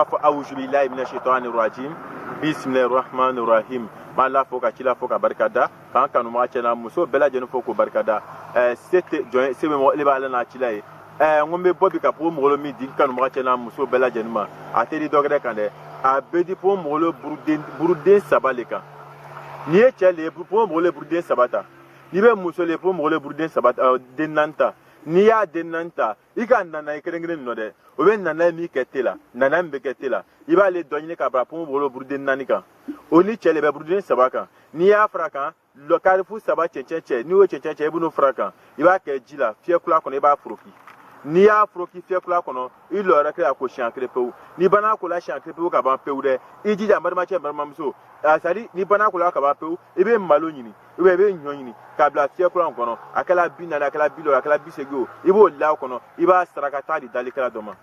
b'a fɔ awuzu billahi minash shaitani rajim bismillahir rahmanir rahim ma la fo ka kila fo ka barikada kan kanu ma cɛna muso bɛɛ lajɛlen fo ko barikada sete jɔn sebe mo le b'ale na cila ye ngombe bobi ka po mɔgɔ mi di kanu ma cɛna muso bɛɛ lajɛlen ma a tɛ di dɔgɔdɛ kan dɛ a bɛ di po mɔgɔ buruden saba le kan ni ye cɛ le po mɔgɔ buruden saba ta ni bɛ muso le po mɔgɔ buruden saba den naani ta n'i y'a den naani ta i ka nana ye kelen-kelen nɔ dɛ o bɛ nana ye min kɛ te la nana min bɛ kɛ te la i b'ale dɔ ɲini k'a bila po mɔgɔ buruden naani kan o ni cɛ le bɛ buruden saba kan n'i y'a fara kan karifu saba cɛncɛn cɛ n'i y'o cɛncɛn cɛ i b'o fara kan i b'a kɛ ji la fiyɛkula kɔnɔ i b'a foroki n'i y'a foroki fiyɛkula kɔnɔ i lɔɔrɔ kɛ a ko siɲɛ kelen pewu ni bana ko la siɲɛ kelen pewu ka ban pewu dɛ i jija balimacɛ balimamuso c'est-à-dire ni bana ko la ka ban pewu i bɛ malo ɲini i bɛ ɲɔ ɲini k'a bila fiyɛkula in kɔnɔ a kɛla 40 a kɛla 60 a kɛla 80 o i b'o la kɔnɔ i b'a saraka taa di dalikɛla dɔ ma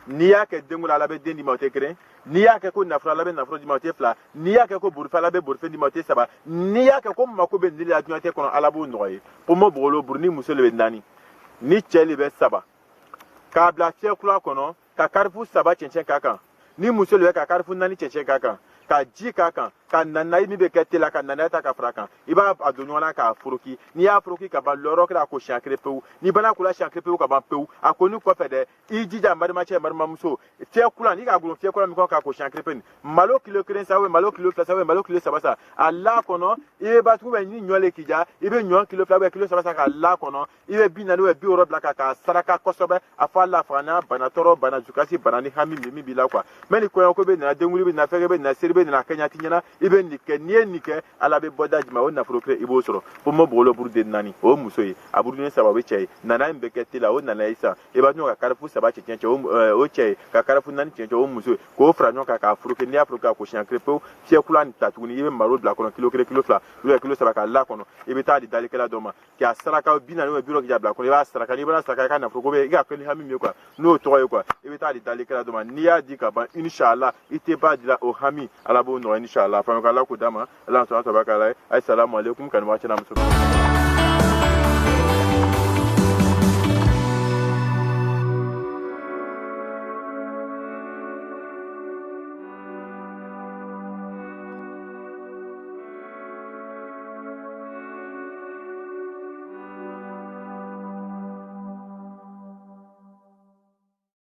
n'i y'a kɛ denko la ala bɛ den d'i ma o tɛ kelen n'i y'a kɛ ko nafolo ala bɛ nafolo d'i ma o tɛ fila n'i y'a kɛ ko borifɛn ala bɛ borifɛn d'i ma o tɛ saba n'i y'a kɛ ko mako bɛ nin la diɲɛ tɛ kɔnɔ ala b'o nɔgɔya ye pomo bogolo buru ni muso le bɛ naani ni cɛ le bɛ saba k'a bila fiyɛkula kɔnɔ ka karifu saba cɛncɛn k'a kan ni muso le bɛ ka karifu naani cɛncɛn k'a kan ka ji k'a kan ka nanaye min bɛ kɛ te la ka nanaye ta ka fara kan i b'a don ɲɔgɔn na k'a foroki n'i y'a foroki ka ban lɔɔrɔ kɛra a ko siɲɛ kelen pewu ni bana ko la siɲɛ kelen pewu ka ban pewu a ko ni kɔfɛ dɛ i jija balimacɛ balimamuso fiyɛkula n'i k'a gulon fiyɛkula min kɔnɔ k'a ko siɲɛ kelen pewu malo kilo kelen sa malo kilo fila sa malo kilo saba sa a la kɔnɔ i bɛ batugu bɛ ni ɲɔ le k'i ja i bɛ ɲɔ kilo fila kilo saba sa k'a la kɔnɔ i bɛ 40 50 bila k'a saraka kosɛbɛ a fɔ a la faga n'a bana tɔɔrɔ bana dusukasi bana ni hami min b'i la quoi mɛ ni kɔɲɔko bɛ nana denkundi bɛ nana fɛnkɛ bɛ nana seri bɛ nana kɛɲɛ ti ɲɛna i bɛ nin kɛ n'i ye nin kɛ ala bɛ bɔ daji ma o nafolo kelen i b'o sɔrɔ fo mo bogolo buruden naani o muso ye a buruden saba o bɛ cɛ ye nana in bɛ kɛ te la o nana ye sisan i b'a ɲɔgɔn ka karifu saba cɛncɛn cɛ o cɛ ye ka karifu naani cɛncɛn o muso ye k'o fara ɲɔgɔn kan k'a foroke n'i y'a foroke k'a ko siɲɛ kelen pewu fiyɛkula nin ta tuguni i bɛ malo bila kɔnɔ kilo kelen kilo fila kilo saba k'a la kɔnɔ i bɛ taa di dalikɛla dɔ ma k'a saraka 40 50 k'i bila kɔnɔ i b'a saraka n'i bɛna saraka i ka nafolo ko bɛ i ka kɛ ni hami min ye quoi n'o tɔgɔ ye quoi i bɛ taa di dalikɛla dɔ ma n'i y'a di ka ban inshallah i tɛ ba dila o hami ala b'o nɔgɔya inshallah fɛn ala k'o d'a ma ala sɔnna saba k'a la assalamu alaikum kanu waati na muso